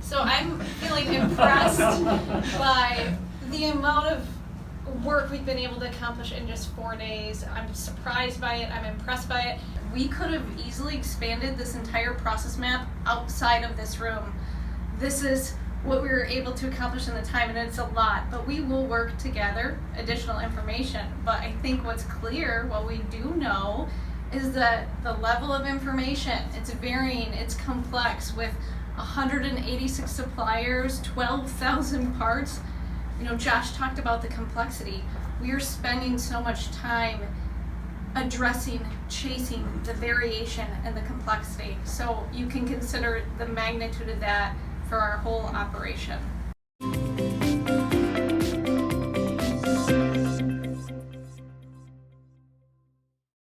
So I'm feeling impressed by the amount of work we've been able to accomplish in just 4 days. I'm surprised by it, I'm impressed by it. We could have easily expanded this entire process map outside of this room. This is what we were able to accomplish in the time, and it's a lot, but we will work together, additional information. But I think what's clear, what we do know, is that the level of information, it's varying, it's complex with 186 suppliers, 12,000 parts. You know, Josh talked about the complexity. We are spending so much time addressing, chasing the variation and the complexity. So you can consider the magnitude of that for our whole operation.